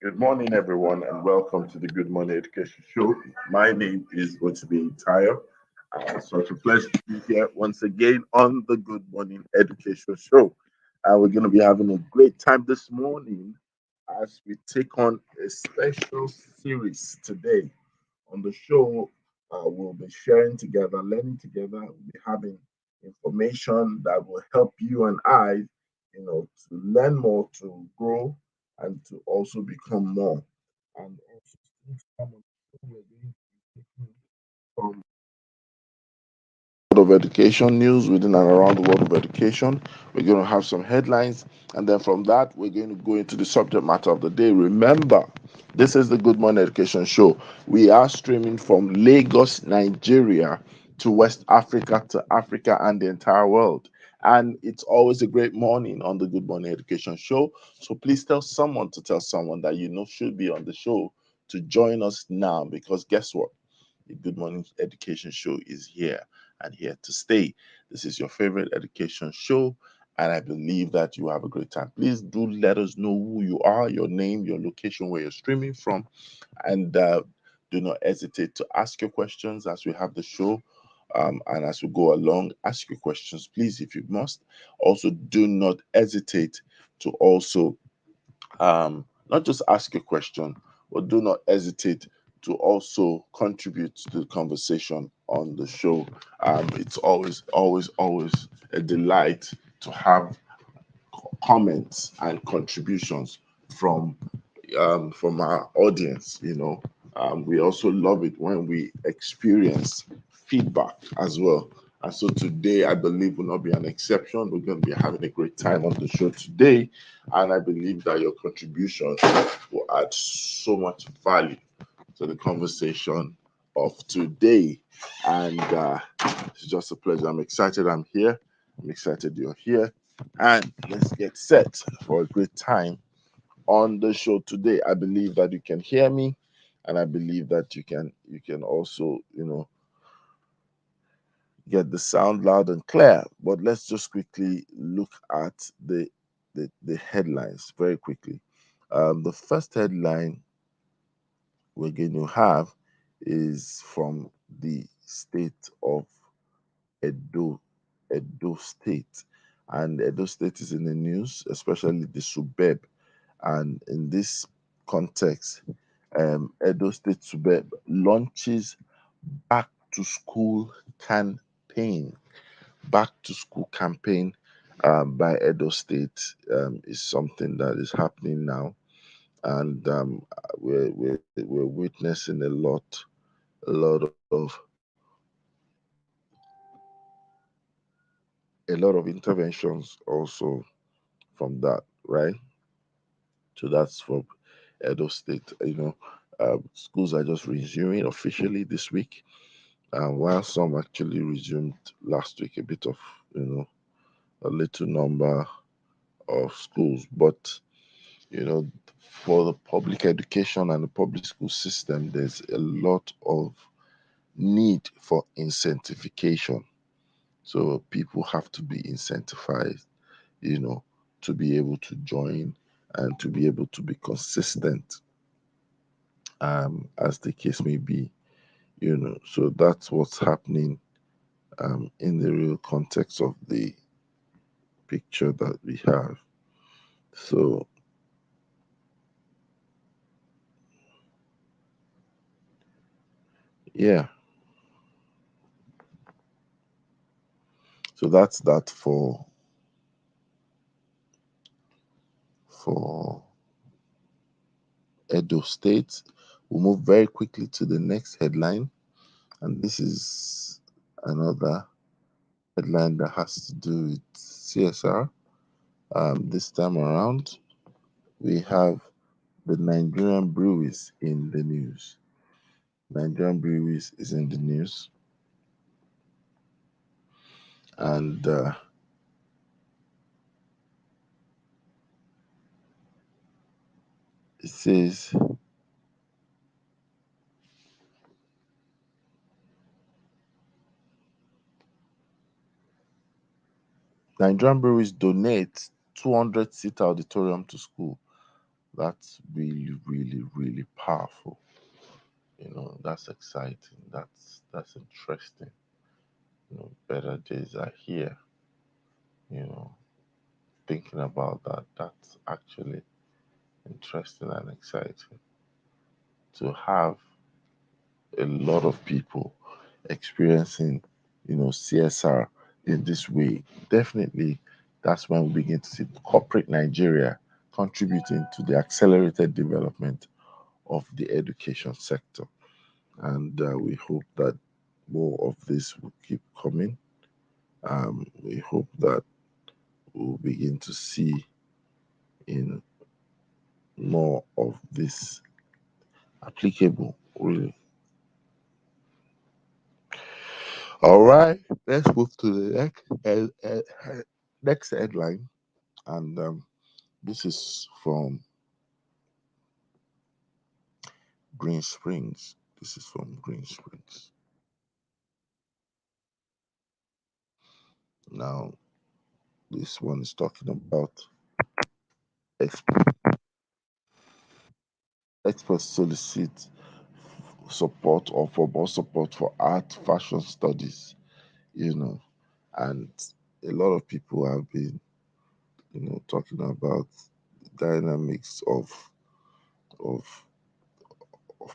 Good morning, everyone, and welcome to the Good Morning Education Show. My name is going to be Tayo. Such a pleasure to be here once again on the Good Morning Education Show. We're going to be having a great time this morning as we take on a special series today. On the show, we'll be sharing together, learning together, we'll be having information that will help you and I, to learn more, to grow, and to also become more. And also, this time on the show, we're going to be taking from world of education news within and around the world of education. We're going to have some headlines, and then from that, we're going to go into the subject matter of the day. Remember, this is the Good Morning Education Show. We are streaming from Lagos, Nigeria, to West Africa, to Africa, and the entire world. And it's always a great morning on the Good Morning Education Show. So please tell someone to tell someone that you know should be on the show to join us now, because guess what? The Good Morning Education Show is here and here to stay. This is your favorite education show, and I believe that you have a great time. Please do let us know who you are, your name, your location, where you're streaming from, and do not hesitate to ask your questions as we have the show. And as we go along, ask your questions, please, if you must. Also, do not hesitate to also not just ask a question, but do not hesitate to also contribute to the conversation on the show. It's always a delight to have comments and contributions from from our audience. We also love it when we experience feedback as well. And so today, I believe will not be an exception. We're going to be having a great time on the show today, and I believe that your contribution will add so much value to the conversation of today. And it's just a pleasure. I'm excited. I'm here. I'm excited you're here, and let's get set for a great time on the show today. I believe that you can hear me, and I believe that you can also get the sound loud and clear. But let's just quickly look at the headlines very quickly. The first headline we're going to have is from the state of Edo, Edo State. And Edo State is in the news, especially the suburb. And in this context, Edo State suburb launches back to school campaign. Back to school campaign by Edo State is something that is happening now, and we're witnessing a lot of interventions also from that, right? So that's from Edo State. Schools are just resuming officially this week, while some actually resumed last week. A bit of a little number of schools, but you know, for the public education and the public school system, there's a lot of need for incentivification. So people have to be incentivized, you know, to be able to join and to be able to be consistent, as the case may be, So that's what's happening in the real context of the picture that we have. So, yeah, so that's that for Edo State. We'll move very quickly to the next headline, and this is another headline that has to do with CSR. This time around, we have the Nigerian breweries in the news. Nigerian breweries is in the news, and it says Nigerian breweries donate 200-seat auditorium to school. That's really, really, really powerful. That's exciting. That's interesting. Better days are here. You know, Thinking about that, that's actually interesting and exciting to have a lot of people experiencing, CSR in this way. Definitely, that's when we begin to see corporate Nigeria contributing to the accelerated development of the education sector. And we hope that more of this will keep coming. We hope that we'll begin to see in more of this applicable, really. All right, let's move to the next headline, and this is from Green Springs. This is from Green Springs. Now, this one is talking about experts solicit support or for more support for art fashion studies. You know, and a lot of people have been, talking about the dynamics of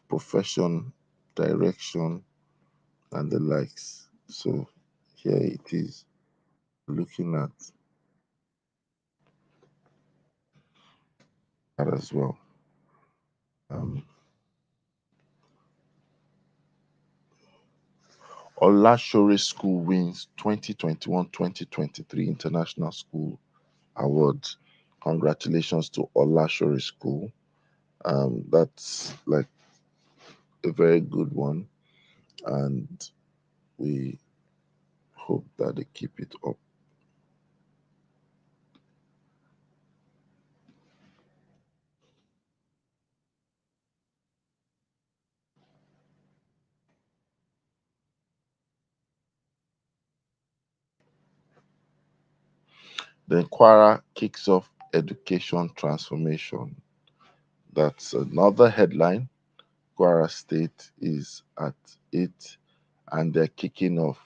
profession, direction, and the likes. So here it is, looking at that as well. Um, Olashore School wins 2021-2023 International School Awards. Congratulations to Olashore School. That's like a very good one, and we hope that they keep it up. Then Kwara kicks off education transformation. That's another headline. Kwara State is at it, and they're kicking off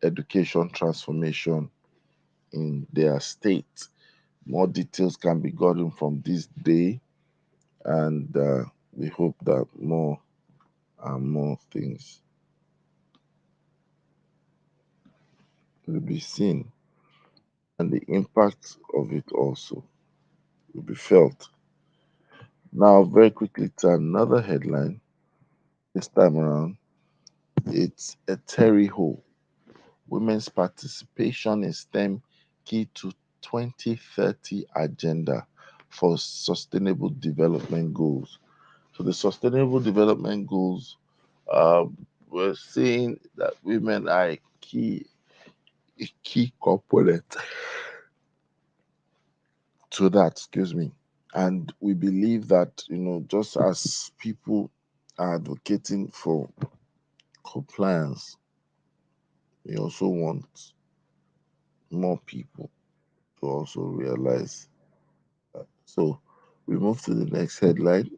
education transformation in their state. More details can be gotten from this day, and we hope that more and more things will be seen, and the impact of it also will be felt. Now, very quickly to another headline. This time around, it's a Terry Ho. Women's participation in STEM key to 2030 agenda for sustainable development goals. So the sustainable development goals, uh, we're seeing that women are a key component to that. Excuse me. And we believe that, just as people are advocating for compliance, we also want more people to also realize that. So we move to the next headline,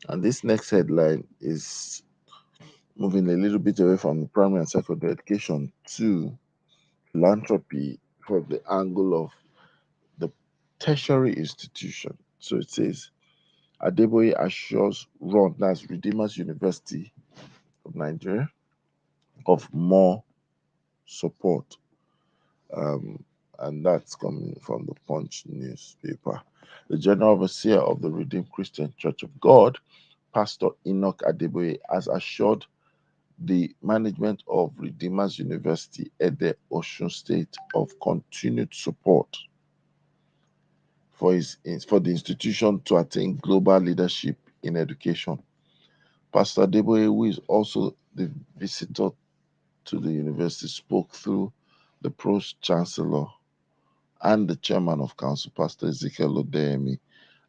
and this next headline is moving a little bit away from primary and secondary education to philanthropy from the angle of the tertiary institution. So it says Adeboye assures Run, that's Redeemers University of Nigeria, of more support. Um, and that's coming from the Punch newspaper. The General Overseer of the Redeemed Christian Church of God, Pastor Enoch Adeboye, has assured the management of Redeemers University at the Osun State of continued support for the institution to attain global leadership in education. Pastor Adeboye, who is also the visitor to the university, spoke through the Pro Chancellor and the Chairman of Council, Pastor Ezekiel Odeyemi,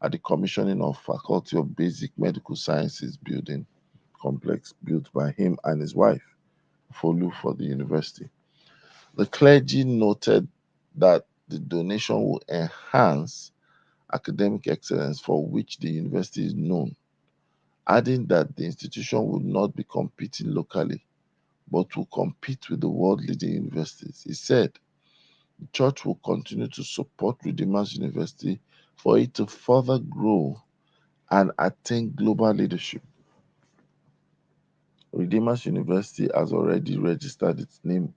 at the commissioning of Faculty of Basic Medical Sciences building complex built by him and his wife, Folu, for the university. The clergy noted that the donation will enhance academic excellence for which the university is known, adding that the institution would not be competing locally but will compete with the world leading universities. He said the church will continue to support Redeemer's University for it to further grow and attain global leadership. Redeemer's University has already registered its name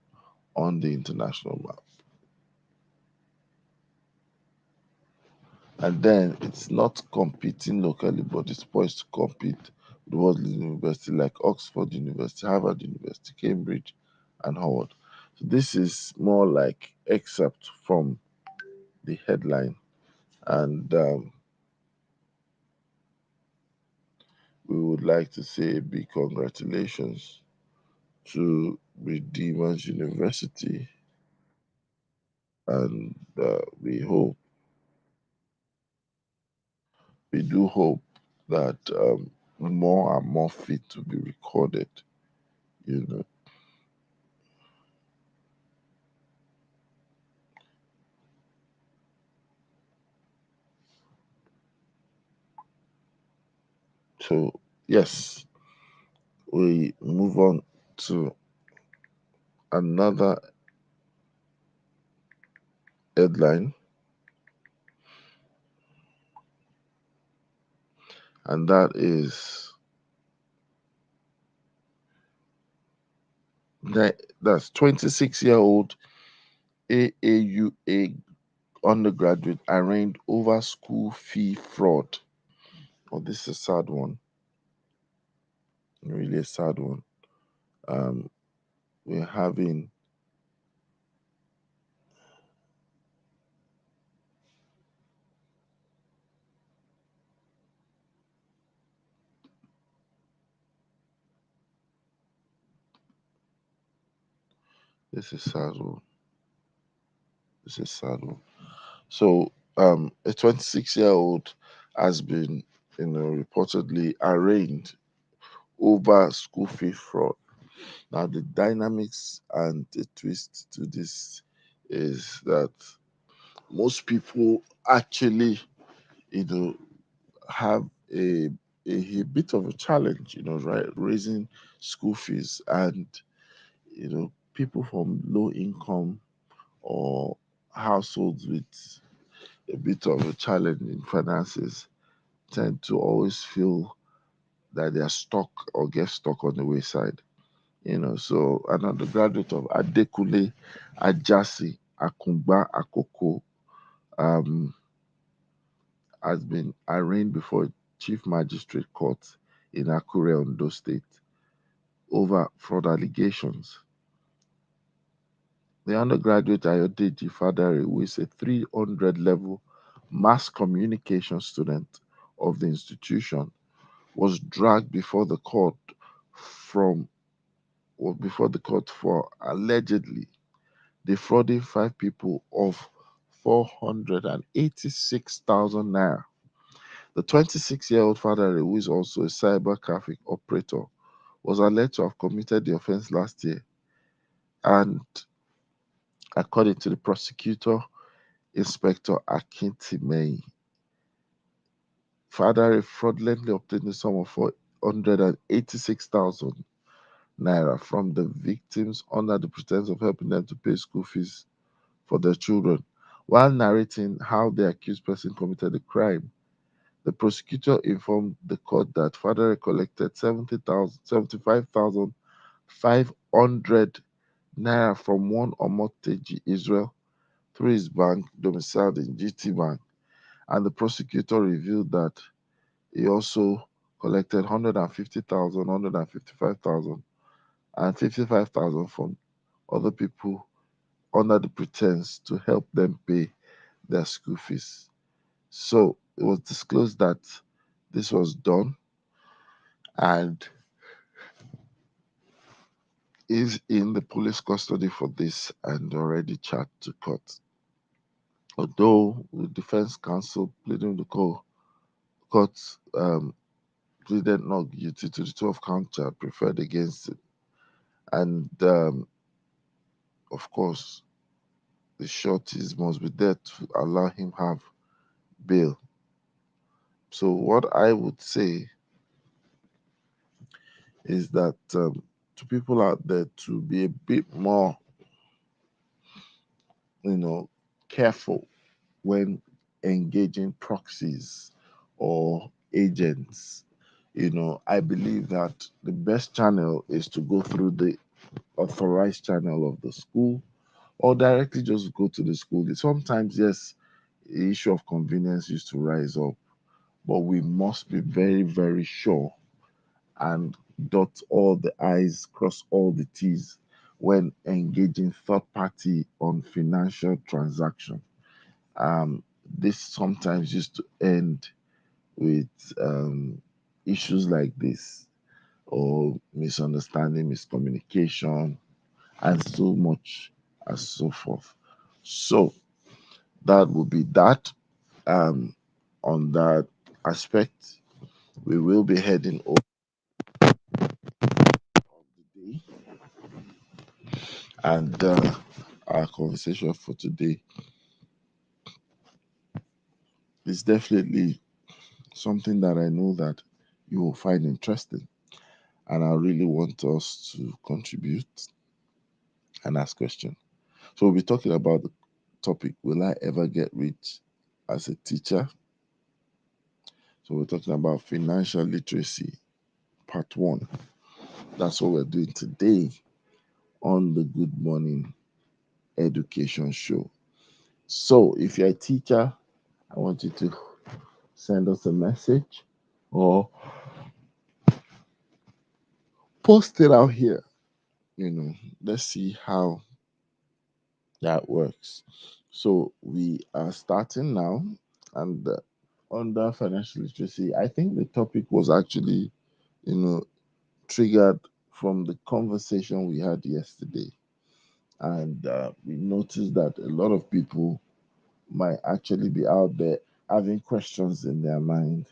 on the international map. And then it's not competing locally, but it's poised to compete with world leading universities like Oxford University, Harvard University, Cambridge, and Howard. So this is more like excerpt from the headline, and we would like to say a big congratulations to Redeemers University, and we do hope that more and more feet to be recorded. You know, so yes, we move on to another headline, and that is that's 26-year-old AAUA undergraduate arraigned over school fee fraud. Oh, this is a sad one, really a sad one. Um, we're having this is sad one. This is sad one. So, a 26-year-old has been, reportedly arraigned over school fee fraud. Now, the dynamics and the twist to this is that most people actually, you know, have a bit of a challenge, right, raising school fees, and people from low income or households with a bit of a challenge in finances tend to always feel that they are stuck or get stuck on the wayside. So an undergraduate of Adekule Ajasi Akungba Akoko um, has been arraigned before Chief Magistrate Court in Akure, Ondo State, over fraud allegations. The undergraduate Ayodeji Fadare, who is a 300 level mass communication student of the institution, was dragged from before the court for allegedly defrauding five people of 486,000 naira. The 26-year-old father, who is also a cyber cafe operator, was alleged to have committed the offense last year. And according to the prosecutor, Inspector Akintimei, father fraudulently obtained the sum of 486,000 naira from the victims under the pretense of helping them to pay school fees for their children. While narrating how the accused person committed the crime, the prosecutor informed the court that father collected 75,500 naira from one Omoteji Israel through his bank domiciled in GT Bank, and the prosecutor revealed that he also collected 150,000, 155,000, and 55,000 from other people under the pretense to help them pay their school fees. So it was disclosed that this was done and is in the police custody for this and already charged to court. Although the defense counsel pleading the court pleaded not guilty to the 12 count charge preferred against it. And of course, the shorties must be there to allow him have bill. So what I would say is that to people out there to be a bit more, careful when engaging proxies or agents. I believe that the best channel is to go through the authorized channel of the school or directly just go to the school. Sometimes, yes, the issue of convenience used to rise up, but we must be very, very sure and dot all the I's, cross all the T's when engaging third party on financial transaction. Um, this sometimes used to end with issues like this, or misunderstanding, miscommunication, and so much as so forth. So that would be that. Um, on that aspect, we will be heading over the day, and our conversation for today is definitely something that I know that you will find interesting, and I really want us to contribute and ask questions. So we'll be talking about the topic: Will I ever get rich as a teacher? So we're talking about financial literacy, part one. That's what we're doing today on the Good Morning Education Show. So if you're a teacher, I want you to send us a message or post it out here. Let's see how that works. So we are starting now, and under financial literacy, I think the topic was actually, you know, triggered from the conversation we had yesterday, and we noticed that a lot of people might actually be out there having questions in their mind.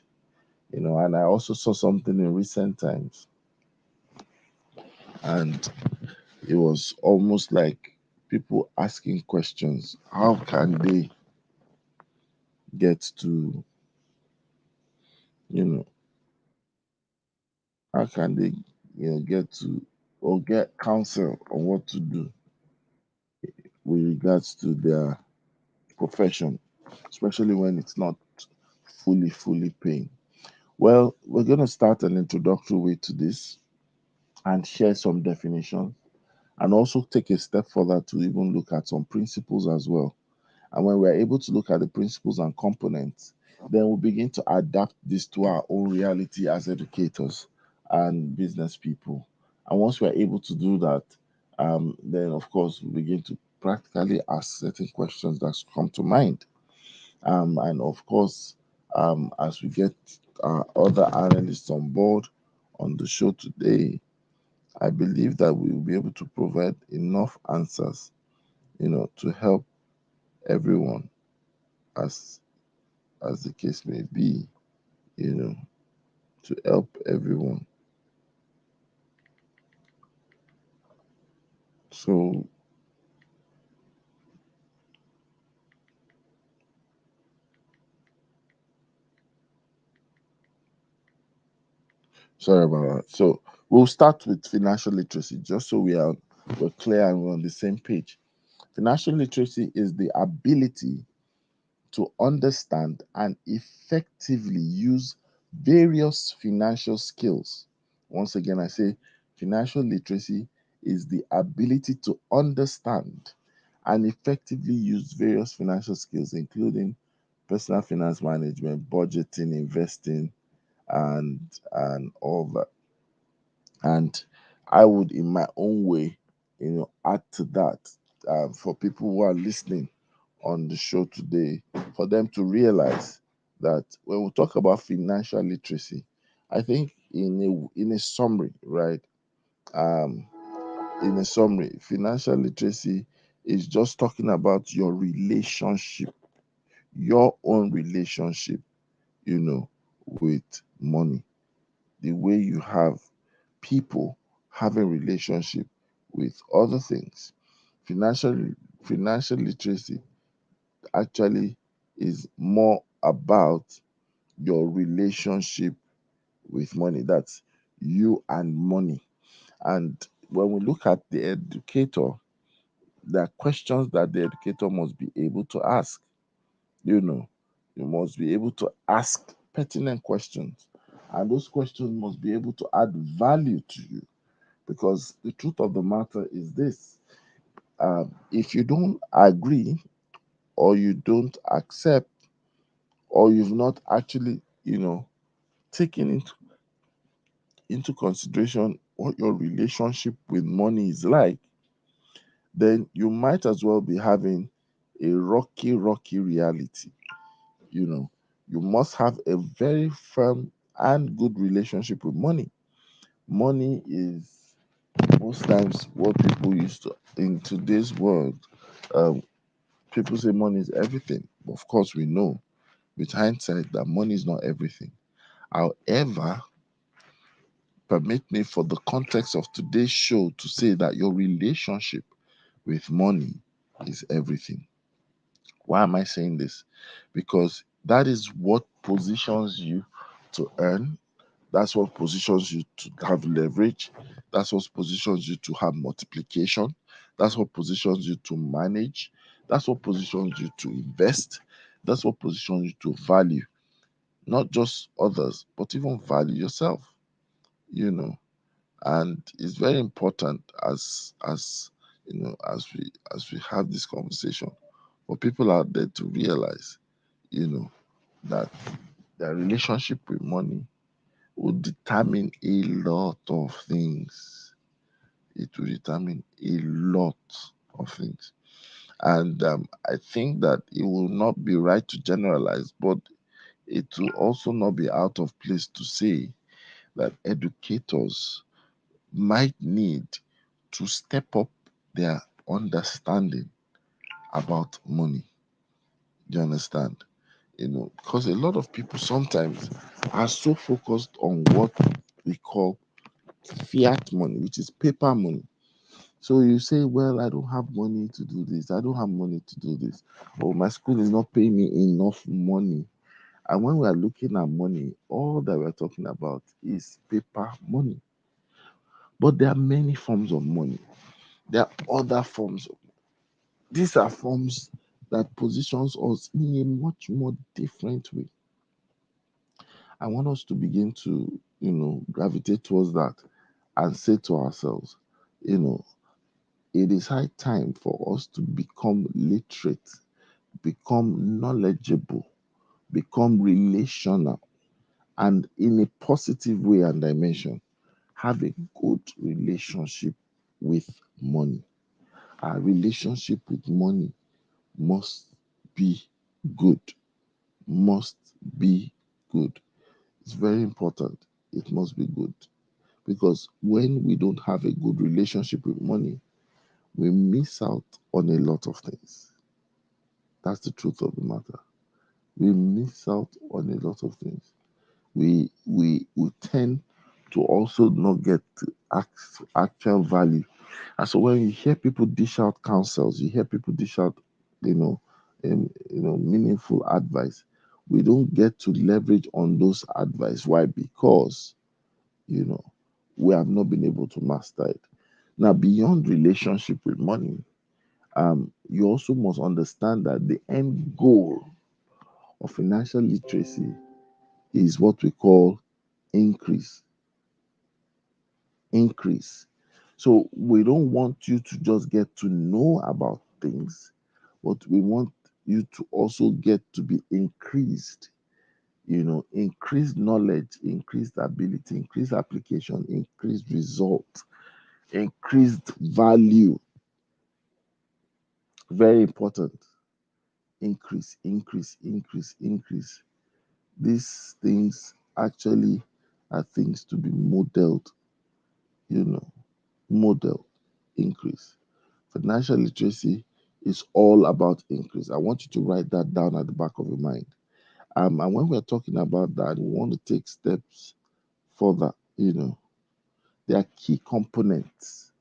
And I also saw something in recent times, and it was almost like people asking questions. How can they get to, you know, how can they, get to or get counsel on what to do with regards to their profession, especially when it's not fully paying? Well, we're going to start an introductory way to this and share some definitions, and also take a step further to even look at some principles as well. And when we're able to look at the principles and components, then we'll begin to adapt this to our own reality as educators and business people. And once we're able to do that, then of course we begin to practically ask certain questions that come to mind. And of course, as we get other analysts on board on the show today, I believe that we will be able to provide enough answers, to help everyone, as the case may be, you know, to help everyone. So sorry about that. So we'll start with financial literacy, just so we're clear and we're on the same page. Financial literacy is the ability to understand and effectively use various financial skills. Once again, I say financial literacy is the ability to understand and effectively use various financial skills, including personal finance management, budgeting, investing, and all that. And I would, in my own way, add to that, for people who are listening on the show today, for them to realize that when we talk about financial literacy, I think in a summary, right? Um, in a summary, financial literacy is just talking about your relationship, your own relationship, with money, the way you have people having relationship with other things. Financial financial literacy actually is more about your relationship with money. That's you and money. And when we look at the educator, there are questions that the educator must be able to ask. You know, you must be able to ask pertinent questions, and those questions must be able to add value to you. Because the truth of the matter is this: if you don't agree, or you don't accept, or you've not actually, taken into consideration what your relationship with money is like, then you might as well be having a rocky reality. You know, you must have a very firm and good relationship with money. Money is most times what people used to, in today's world, um, people say money is everything. Of course, we know with hindsight that money is not everything. However, permit me, for the context of today's show, to say that your relationship with money is everything. Why am I saying this? Because that is what positions you to earn. That's what positions you to have leverage. That's what positions you to have multiplication. That's what positions you to manage. That's what positions you to invest. That's what positions you to value, not just others, but even value yourself. You know, and it's very important, as we have this conversation, for people out there to realize, you know, that their relationship with money will determine a lot of things. It will determine a lot of things. And I think that it will not be right to generalize, but it will also not be out of place to say that educators might need to step up their understanding about money. Do you understand? Because a lot of people sometimes are so focused on what we call fiat money, which is paper money. So you say, well, I don't have money to do this. I don't have money to do this. Or my school is not paying me enough money. And when we are looking at money, all that we're talking about is paper money. But there are many forms of money. There are other forms. These are forms that positions us in a much more different way. I want us to begin to, gravitate towards that and say to ourselves, you know, it is high time for us to become literate, become knowledgeable, become relational, and in a positive way and dimension, have a good relationship with money. Our relationship with money must be good. Must be good. It's very important. It must be good. Because when we don't have a good relationship with money, we miss out on a lot of things. That's the truth of the matter. We miss out on a lot of things. We tend to also not get to actual value. And so when you hear people dish out counsels, you hear people dish out, meaningful advice. We don't get to leverage on those advice. Why? Because you know we have not been able to master it. Now, beyond relationship with money, you also must understand that the end goal of financial literacy is what we call increase. Increase. So we don't want you to just get to know about things, but we want you to also get to be increased. Increased knowledge, increased ability, increased application, increased result, increased value. Very important. Increase, increase, increase, increase. These things actually are things to be modeled, you know, model, increase. Financial literacy is all about increase. I want you to write that down at the back of your mind. And when we're talking about that, we want to take steps further. There are key components.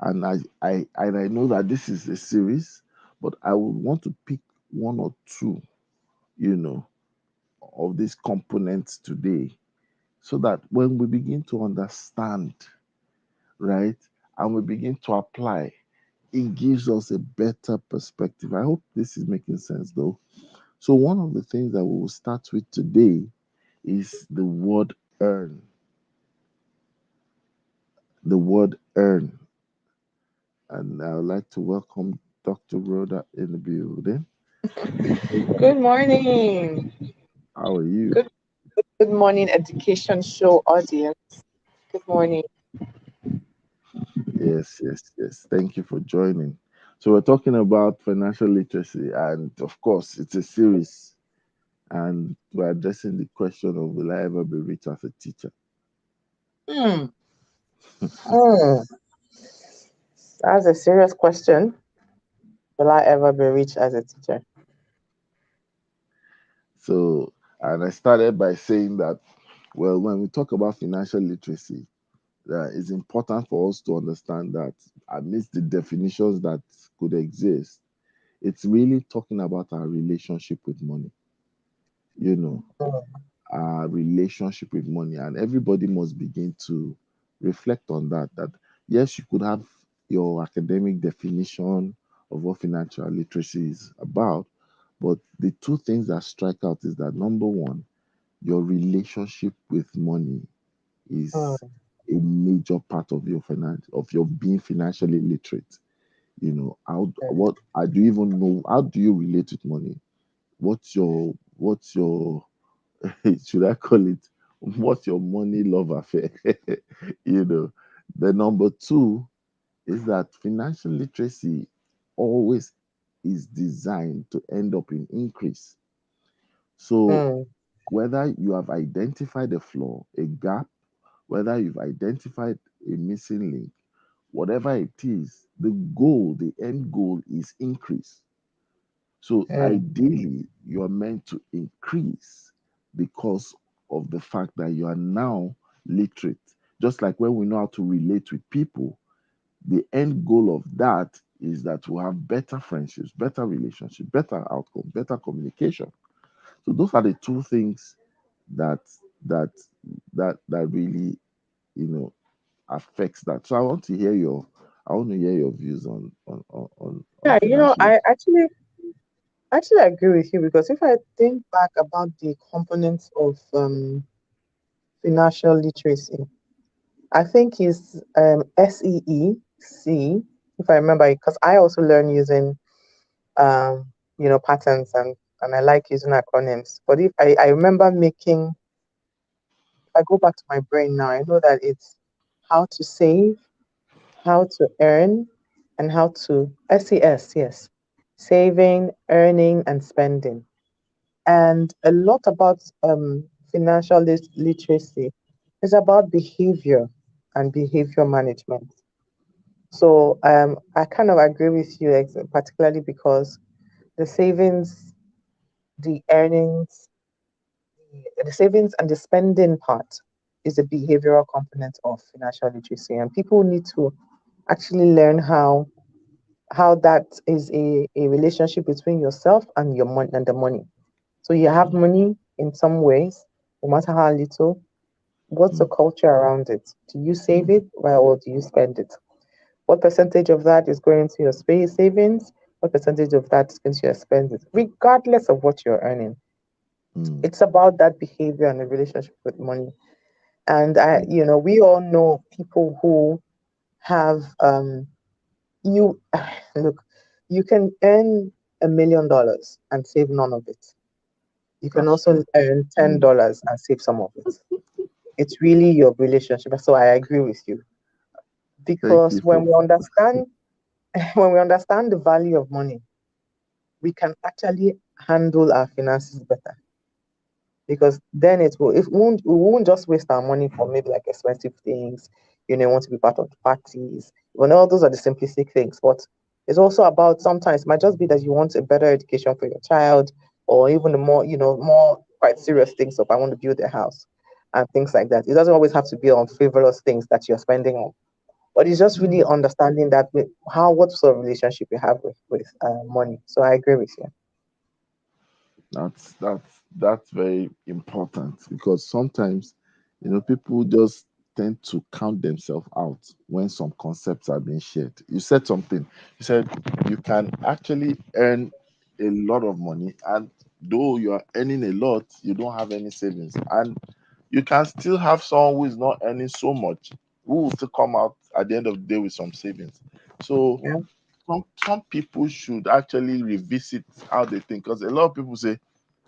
And I know that this is a series, but I would want to pick one or two, you know, of these components today, so that when we begin to understand, right, and we begin to apply, it gives us a better perspective. I hope this is making sense though. So, one of the things that we will start with today is the word earn. The word earn. And I would like to welcome Dr. Rhoda in the building. Good morning. How are you? Good good morning, education show audience. Good morning. Yes, yes, yes. Thank you for joining. So, we're talking about financial literacy, and of course, it's a series, and we're addressing the question of will I ever be rich as a teacher? Hmm. Hmm. That's a serious question. Will I ever be rich as a teacher? So, and I started by saying that, well, when we talk about financial literacy, it's important for us to understand that amidst the definitions that could exist, it's really talking about our relationship with money, you know, Hmm. our relationship with money. And everybody must begin to reflect on that. That, yes, you could have your academic definition of what financial literacy is about, but the two things that strike out is that number one, your relationship with money is Hmm. a major part of your finance of your being financially literate. How do you even know, how do you relate with money? What's your should I call it, what's your money love affair? you know the number two is that financial literacy always is designed to end up in increase. So Hmm. whether you have identified a flaw, a gap, whether you've identified a missing link, whatever it is, the end goal is increase. So Hmm. ideally, you are meant to increase because of the fact that you are now literate. Just like when we know how to relate with people, the end goal of that is that we have better friendships, better relationship, better outcome, better communication. So those are the two things that that that really, you know affects that. So I want to hear your views on Yeah, financial I literacy. actually agree with you because if I think back about the components of financial literacy, I think is SEEC, if I remember, because I also learn using patterns and I like using acronyms. But if I remember making, if I go back to my brain now, I know that it's how to save, how to earn, and how to SES, yes, saving, earning, and spending. And a lot about financial literacy is about behavior and behavior management. So I kind of agree with you, particularly because the savings, the earnings, the savings and the spending part is a behavioral component of financial literacy, and people need to actually learn how that is a relationship between yourself and your money and the money. So you have money in some ways, no matter how little. What's the Mm, culture around it? Do you save it, well, or do you spend it? What percentage of that is going into your space savings? What percentage of that is going to your spending? Regardless of what you're earning, mm, it's about that behavior and the relationship with money. And mm, we all know people who have you look, you can earn $1 million and save none of it. You can that's also true. earn $10 and save some of it. It's really your relationship. So I agree with you Thank because you for when we understand the value of money, we can actually handle our finances better. Because then it will if we won't just waste our money for maybe like expensive things, want to be part of the parties. All those are the simplistic things, but it's also about sometimes it might just be that you want a better education for your child, or even the more more quite serious things of I want to build a house and things like that. It doesn't always have to be on frivolous things that you're spending on, but it's just really mm, understanding that with how what sort of relationship you have with money. So I agree with you. That's very important because sometimes, people just tend to count themselves out when some concepts are being shared. You said something. You said you can actually earn a lot of money, and though you are earning a lot, you don't have any savings, and you can still have someone who is not earning so much who will still come out at the end of the day with some savings. So Yeah. some people should actually revisit how they think because a lot of people say,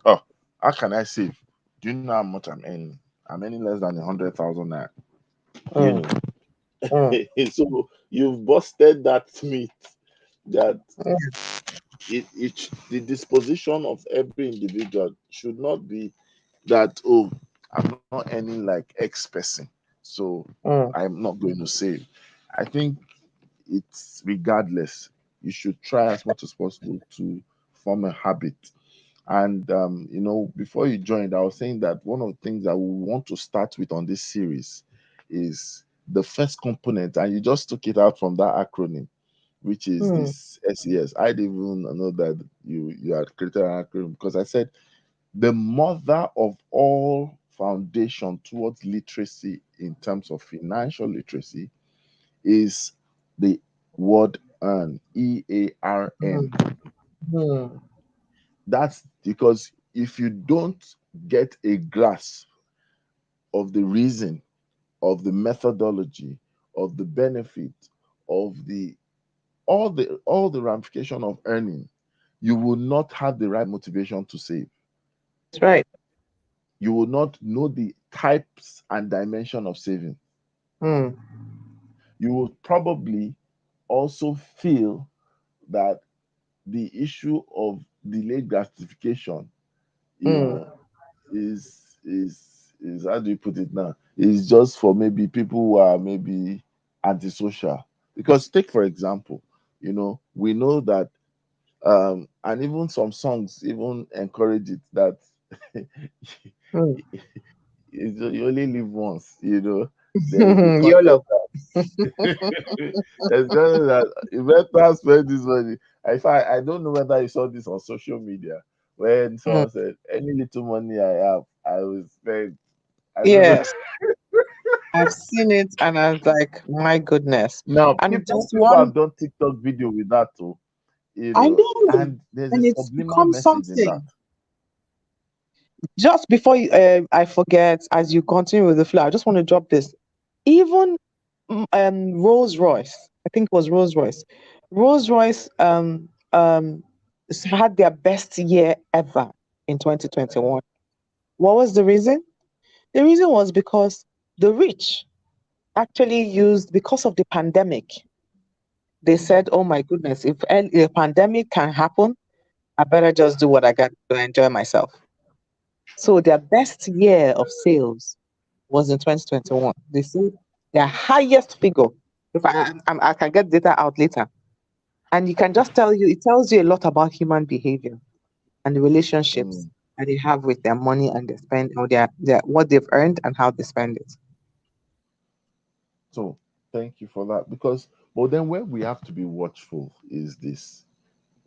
"Oh, how can I save? Do you know how much I'm earning? I'm earning less than 100,000 naira." You Mm, know, mm, so you've busted that myth that mm. the disposition of every individual should not be that, oh, I'm not earning like X person, so Mm. I'm not going to save. I think it's regardless. You should try as much as possible to form a habit. And before you joined, I was saying that one of the things that we want to start with on this series is the first component, and you just took it out from that acronym, which is Mm. this SES. I didn't even know that you had created an acronym because I said the mother of all foundation towards literacy in terms of financial literacy is the word earn, EARN. Mm. Mm. That's because if you don't get a grasp of the reason, of the methodology, of the benefit, of the ramification of earning, you will not have the right motivation to save. That's right. You will not know the types and dimension of saving. Mm. You will probably also feel that the issue of delayed gratification, you Mm. know, is how do you put it now? Is just for maybe people who are maybe antisocial. Because take for example, we know that and even some songs even encourage it that Mm. you only live once, there's the concept YOLO. there's just that you better spend this money. In fact, I don't know whether you saw this on social media when Mm. someone said, "Any little money I have, I will spend." I don't know. Yes, I've seen it and I was like, my goodness. Now, And people just people have one, done TikTok video with that too, I know, and there's a and it's subliminal become message in that. something. Just before I forget, as you continue with the flow, I just want to drop this. Even Rolls Royce, I think it was Rolls Royce. Rolls Royce had their best year ever in 2021. What was the reason? The reason was because the rich actually used, because of the pandemic, they said, oh my goodness, if a pandemic can happen, I better just do what I got to enjoy myself. So their best year of sales was in 2021. They see their highest figure. If I can get data out later, and you can just tell you, it tells you a lot about human behavior and the relationships Mm. that they have with their money and they spend, or their what they've earned and how they spend it. So thank you for that. Because, but then where we have to be watchful is this: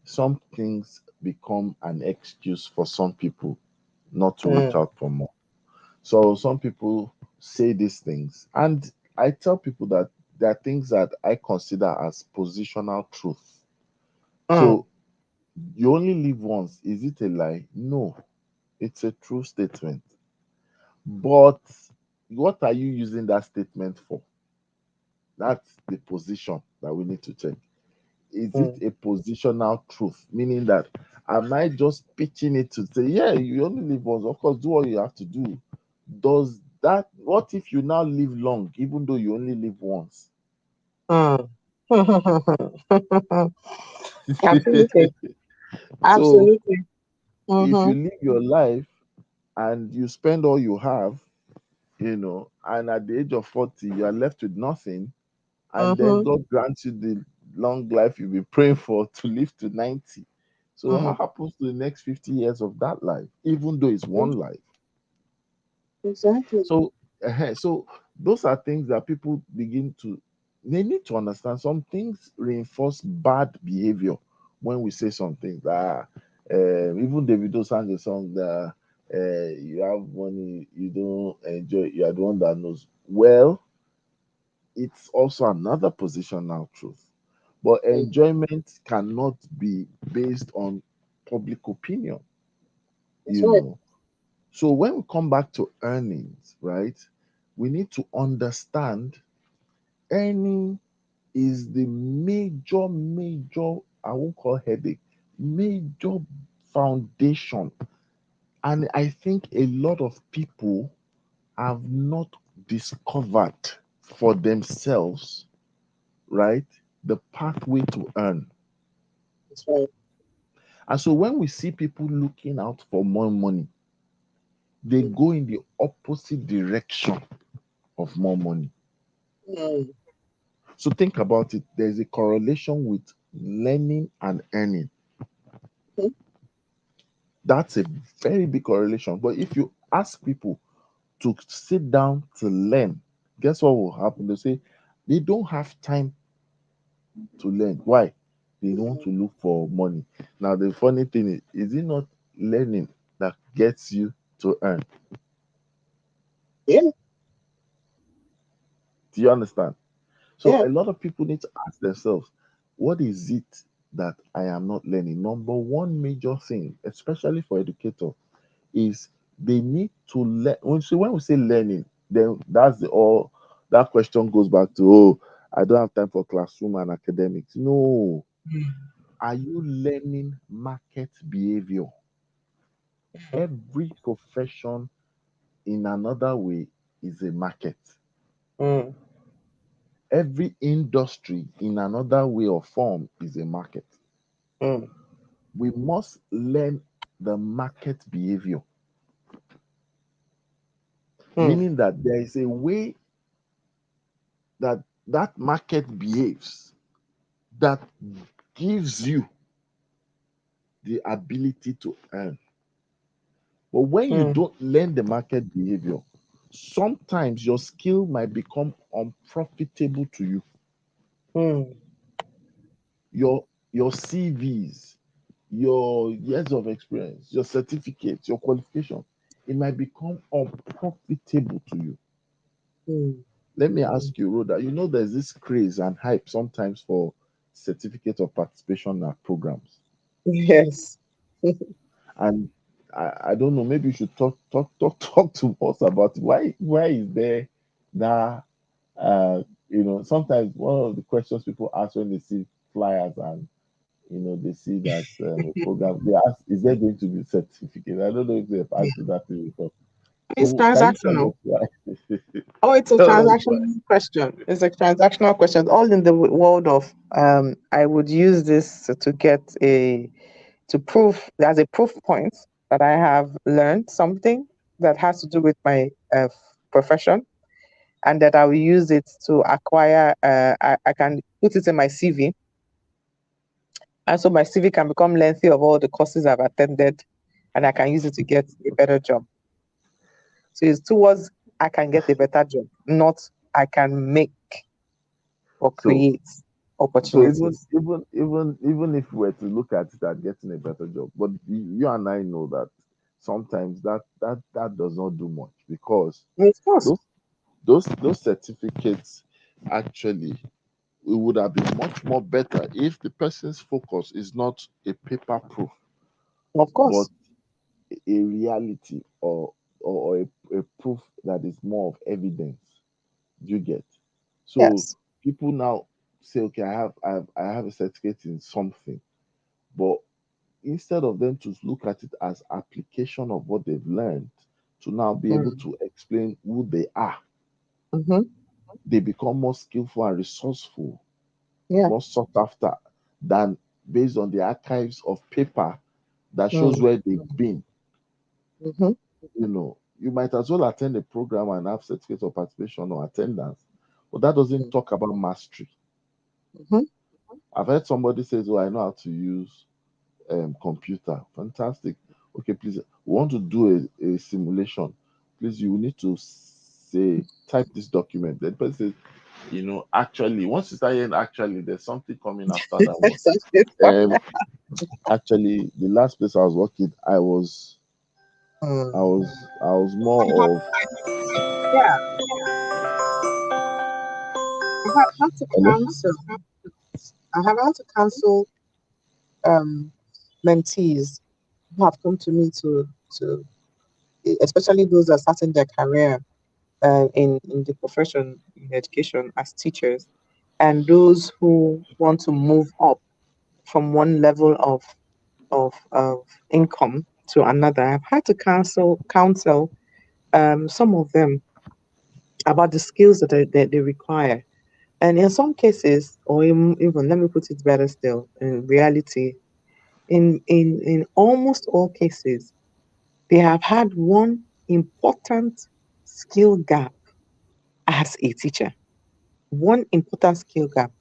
some things become an excuse for some people not to reach Mm, out for more. So some people say these things, and I tell people that there are things that I consider as positional truth. mm, So you only live once. Is it a lie? No, it's a true statement. But what are you using that statement for? That's the position that we need to check. Is it mm, a positional truth? Meaning that am I just pitching it to say, yeah, you only live once? Of course, do what you have to do. Does that, what if you now live long, even though you only live once? mm. Absolutely. So Absolutely. if you Mm-hmm. live your life and you spend all you have, and at the age of 40, you are left with nothing, and then Mm-hmm. God grants you the long life you've been praying for to live to 90. So, what Mm. happens to the next 50 years of that life, even though it's one life? Exactly. So those are things that people begin to, they need to understand. Some things reinforce bad behavior when we say some things. Even Davido sang a song that you have money, you don't enjoy, you are the one that knows. Well, it's also another positional truth. But Mm. enjoyment cannot be based on public opinion, That's you right. know. So when we come back to earnings, right, we need to understand earning is the major, I won't call headache, major foundation. And I think a lot of people have not discovered for themselves, right, the pathway to earn. That's right. And so when we see people looking out for more money, they Mm. go in the opposite direction of more money. Mm. So think about it. There's a correlation with learning and earning. Mm. That's a very big correlation. But if you ask people to sit down to learn, guess what will happen? They say they don't have time to learn. Why? They want to look for money. Now, the funny thing is it not learning that gets you to earn? Yeah. Do you understand? So Yeah. a lot of people need to ask themselves, what is it that I am not learning? Number one major thing, especially for educators, is they need to learn. When we say learning, then that's the all that question goes back to, oh, I don't have time for classroom and academics. No. Are you learning market behavior? Every profession in another way is a market. Mm. Every industry in another way or form is a market. Mm. We must learn the market behavior, Mm. meaning that there is a way that that market behaves that gives you the ability to earn. But when you Mm. don't learn the market behavior, sometimes your skill might become unprofitable to you. Mm. Your CVs, your years of experience, your certificates, your qualification, it might become unprofitable to you. Mm. Let me Mm. ask you, Rhoda, there's this craze and hype sometimes for certificate of participation at programs. Yes. And I don't know, maybe you should talk to us about why is there that sometimes one of the questions people ask when they see flyers and they see that a program, they ask, is there going to be a certificate? I don't know if they've asked you that thing before. It's So can you tell transactional. us why? Oh, it's a Tell us why. transactional question. It's a transactional question. All in the world of I would use this to get to prove as a proof point that I have learned something that has to do with my profession, and that I will use it to acquire. I can put it in my CV, and so my CV can become lengthy of all the courses I've attended, and I can use it to get a better job. So it's towards I can get a better job, not I can make or So create so even opportunities. even even even if we were to look at it at getting a better job, but you and I know that sometimes that does not do much because Of course, those those certificates actually, it would have been much more better if the person's focus is not a paper proof of but course. a reality, or a proof that is more of evidence. Do you get? So Yes. people now say, okay, I have a certificate in something, but instead of them to look at it as application of what they've learned to now be able Mm. to explain who they are, Mm-hmm. they become more skillful and resourceful, Yeah. more sought after than based on the archives of paper that shows Mm. where they've been. Mm-hmm. You might as well attend a program and have certificate of participation or attendance, but that doesn't talk about mastery. Mm-hmm. I've heard somebody says, "Oh, I know how to use computer." Fantastic. Okay, please, we want to do a simulation. Please, you need to say type this document. The person says, Actually, once you start hearing actually, there's something coming after that one. Such a Um, Actually, the last place I was working, I Mm. was, I was I have, more of. yeah, I have had to Hello? cancel. I have had to cancel um, mentees who have come to me to especially those that are starting their career in the profession in education as teachers, and those who want to move up from one level of income to another. I've had to counsel some of them about the skills that they require. And in some cases, or even let me put it better still, in reality, in almost all cases, they have had one important skill gap as a teacher. One important skill gap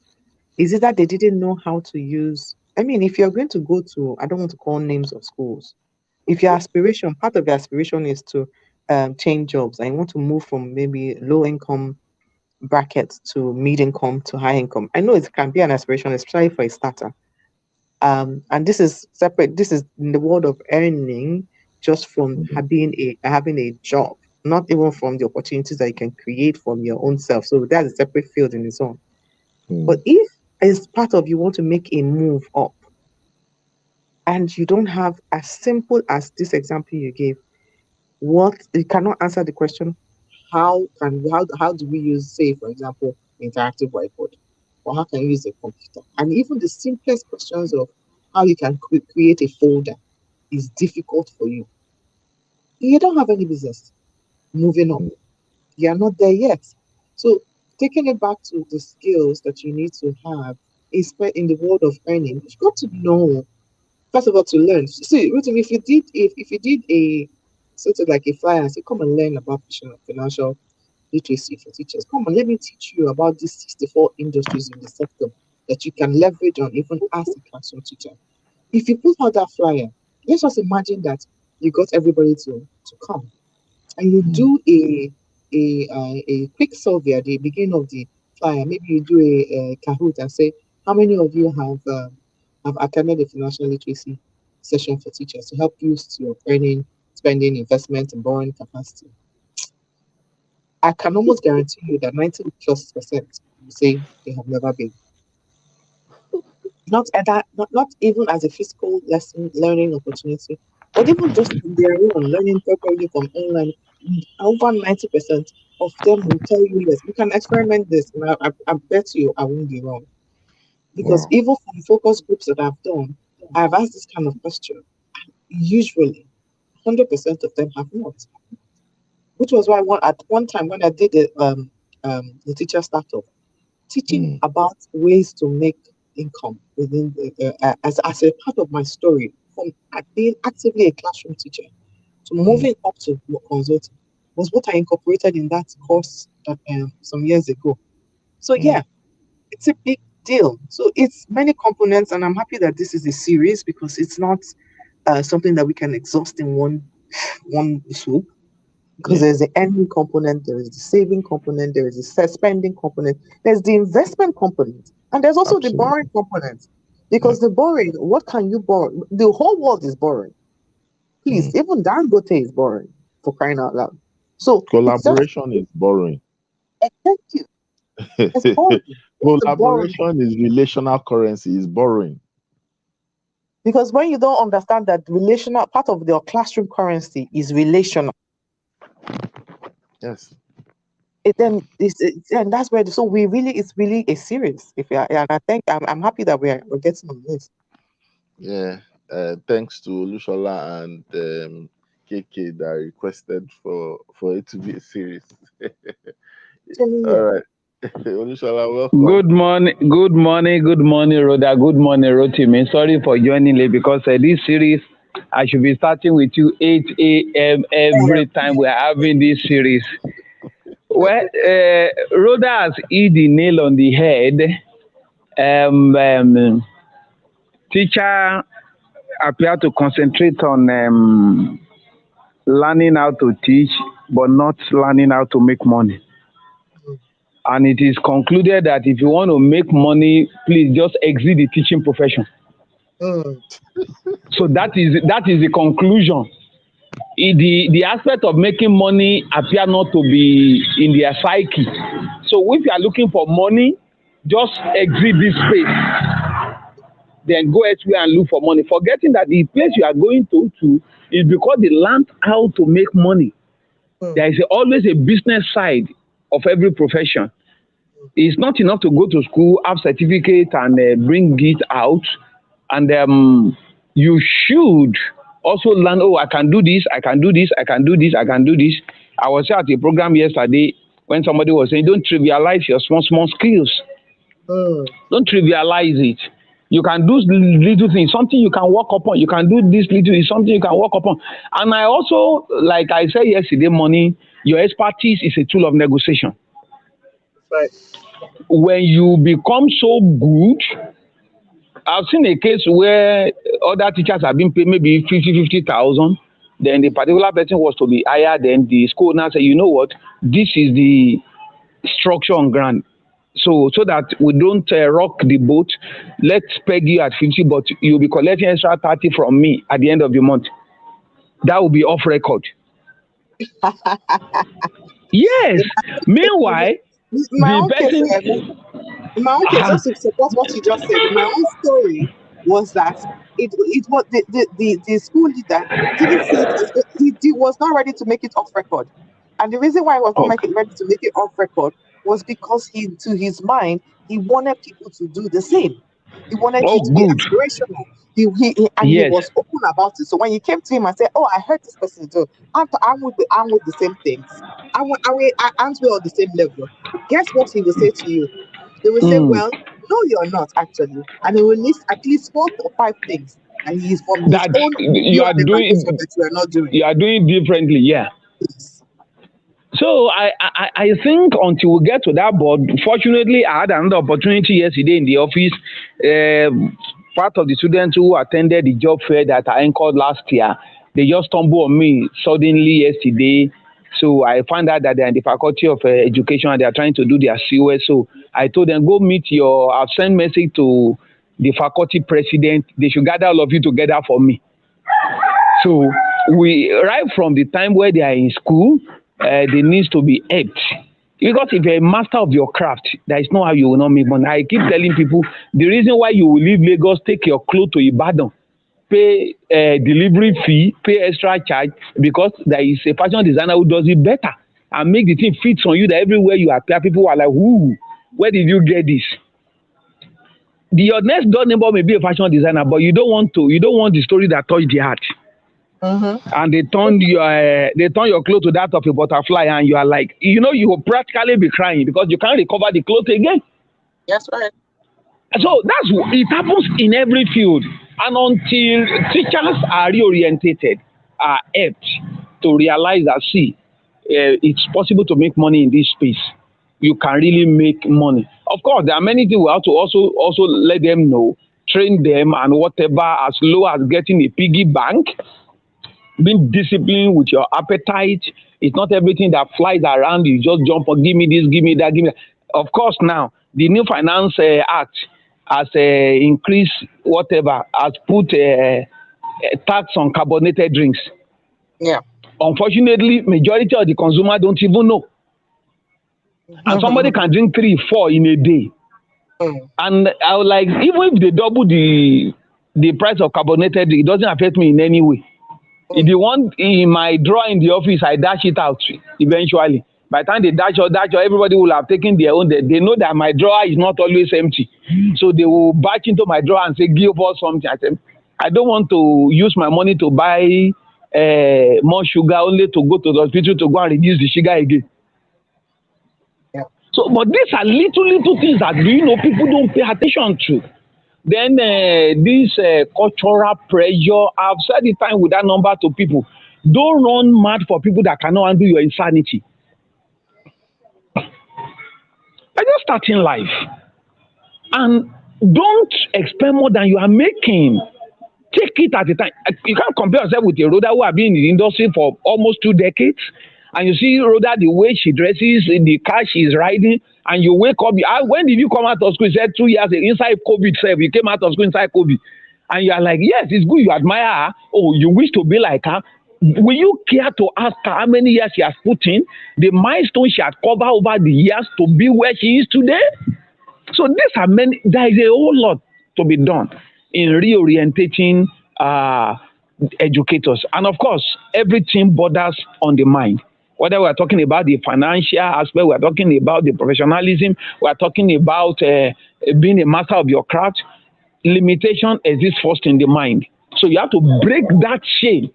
is it that they didn't know how to use. I mean, if you're going to go to, I don't want to call names of schools. If your aspiration, part of your aspiration is to change jobs and you want to move from maybe low income bracket to mid income to high income, I know it can be an aspiration, especially for a starter. And this is separate. This is in the world of earning just from Mm, having a job, not even from the opportunities that you can create from your own self. So that's a separate field in its own. But mm, if as part of you want to make a move up and you don't have as simple as this example you gave, what you cannot answer the question, how do we use, say, for example, interactive whiteboard? Or how can you use a computer? And even the simplest questions of how you can create a folder is difficult for you. You don't have any business moving up. mm, You are not there yet. So taking it back to the skills that you need to have is in the world of earning, you've got to know first of all to learn. See, Ruthie, if you did a sort of like a flyer and say, come and learn about financial literacy for teachers. Come on, let me teach you about these 64 industries in the sector that you can leverage on even as a classroom teacher. If you put out that flyer, let's just imagine that you got everybody to come and you mm, do a quick survey at the beginning of the flyer. Maybe you do a Kahoot and say, how many of you have attended a financial literacy session for teachers to help boost your earning, spending, investment, and borrowing capacity? I can almost guarantee you that 90+% will say they have never been. Not at that, not even as a physical lesson learning opportunity, but even just in their own learning preparing from online. Over 90% of them will tell you, yes, we can experiment this. And I bet you I won't be wrong. Because wow. even from focus groups that I've done, I've asked this kind of question. Usually, 100% of them have not. Which was why at one time when I did the teacher startup, teaching Mm, about ways to make income within as a part of my story from being actively a classroom teacher to mm, moving up to consulting was what I incorporated in that course that some years ago. So mm, yeah, it's a big deal. So it's many components, and I'm happy that this is a series because it's not something that we can exhaust in one swoop because yeah, there's the earning component, there is the saving component, there is the spending component, there's the investment component, and there's also the borrowing absolutely. component. Yeah. Because the borrowing, what can you borrow? The whole world is borrowing. Please, Mm. even Dangote is borrowing for crying out loud. So it's just Collaboration is boring. thank you. It's borrowing. It's the borrowing. Collaboration is relational currency. Is boring. Because when you don't understand that relational part of your classroom currency is relational, Yes. and that's where so we really it's really a series. If you are, and I think I'm happy that we're getting on this. Yeah. Thanks to Lushola and KK that requested for it to be a series. Actually, All yeah. right. Lushola, welcome. Good morning, Rhoda. Good morning, Rotimi. Sorry for joining late because this series, I should be starting with you 8 a.m. every time we are having this series. Well, Rhoda has hit the nail on the head. Teacher appear to concentrate on learning how to teach, but not learning how to make money. and it is concluded that if you want to make money, please just exit the teaching profession. Mm. So that is the conclusion. The aspect of making money appear not to be in their psyche. So if you are looking for money, just exit this space, then go elsewhere and look for money, forgetting that the place you are going to is because they learned how to make money. Mm. There is always a business side of every profession. It's not enough to go to school, have certificate, and bring it out. And you should also learn. Oh, I can do this. I can do this. I can do this. I can do this. I was at a program yesterday when somebody was saying, "Don't trivialize your small skills. Mm. Don't trivialize it. You can do little things. Something you can work upon. You can do this little. Is something you can work upon." And I also, like I said yesterday morning, your expertise is a tool of negotiation. Right. When you become so good, I've seen a case where other teachers have been paid maybe 50,000. Then the particular person was to be hired. Then the school now say, you know what, this is the structure on ground. So that we don't rock the boat, let's peg you at 50, but you'll be collecting extra 30 from me at the end of the month. That will be off record. Yes. In Meanwhile, my the own case, person, in my own case, ah, just to support what you just said, in my own story was that it was the school leader didn't say it, he was not ready to make it off record. And the reason why he was not oh, making ready to make it off record was because he, to his mind, he wanted people to do the same. He wanted oh, it to be good. aspirational. And he Yes. was open about it. So when you came to him and said, "Oh, I heard this person do, aren't we the same things? Aren't we all the same level?" Guess what he will say to you? They will say, Mm. "Well, no, you're not actually," and he will list at least 4 or 5 things, and he is from his That own view and evaluation that you are not doing. you are doing differently, yeah. Yes. So I think until we get to that board, fortunately I had another opportunity yesterday in the office. Part of the students who attended the job fair that I anchored last year, they just stumbled on me suddenly yesterday. So I found out that they're in the faculty of education and they're trying to do their COS. So I told them, go meet I've sent message to the faculty president. They should gather all of you together for me. So we, right from the time where they are in school, they needs to be helped. Because if you're a master of your craft, there is no how you will not make money. I keep telling people the reason why you will leave Lagos, take your clothes to Ibadan, pay delivery fee, pay extra charge, because there is a fashion designer who does it better and make the thing fits on you that everywhere you appear, people are like, "Ooh, where did you get this?" Your next door neighbor may be a fashion designer, but you don't want the story that touched the heart. Mm-hmm. And they turn your clothes to that of a butterfly, and you are like, you will practically be crying because you can't recover the clothes again. That's right. So it happens in every field. And until teachers are reorientated, are helped to realize that, see, it's possible to make money in this space. You can really make money. Of course, there are many things we have to also let them know, train them, and whatever, as low as getting a piggy bank, being disciplined with your appetite. It's not everything that flies around you. Just jump on, give me this, give me that, give me that. Of course, now the new finance act has increased whatever, has put a tax on carbonated drinks. Yeah. Unfortunately, majority of the consumer don't even know, and somebody can drink 3 4 in a day. Mm. And I was like, even if they double the price of carbonated drink, it doesn't affect me in any way. If you want in my drawer in the office, I dash it out eventually. By the time they dash out, everybody will have taken their own. They know that my drawer is not always empty. So they will batch into my drawer and say, give us something. I don't want to use my money to buy more sugar only to go to the hospital to go and reduce the sugar again. Yeah. So, but these are little things that people don't pay attention to. Then this cultural pressure, I've said it time with that number to people. Don't run mad for people that cannot handle your insanity. You're just starting life. And don't expect more than you are making. Take it at a time. You can't compare yourself with a roader who have been in the industry for almost 2 decades and you see Rhoda, the way she dresses, the car she's riding, and you wake up. When did you come out of school? You said 2 years ago, inside COVID. You came out of school inside COVID. And you are like, yes, it's good. You admire her. Oh, you wish to be like her. Will you care to ask her how many years she has put in, the milestone she has covered over the years to be where she is today? So these are many. There is a whole lot to be done in reorientating educators, and of course, everything borders on the mind. Whether we are talking about the financial aspect, we are talking about the professionalism, we are talking about being a master of your craft. Limitation exists first in the mind. So you have to break that chain.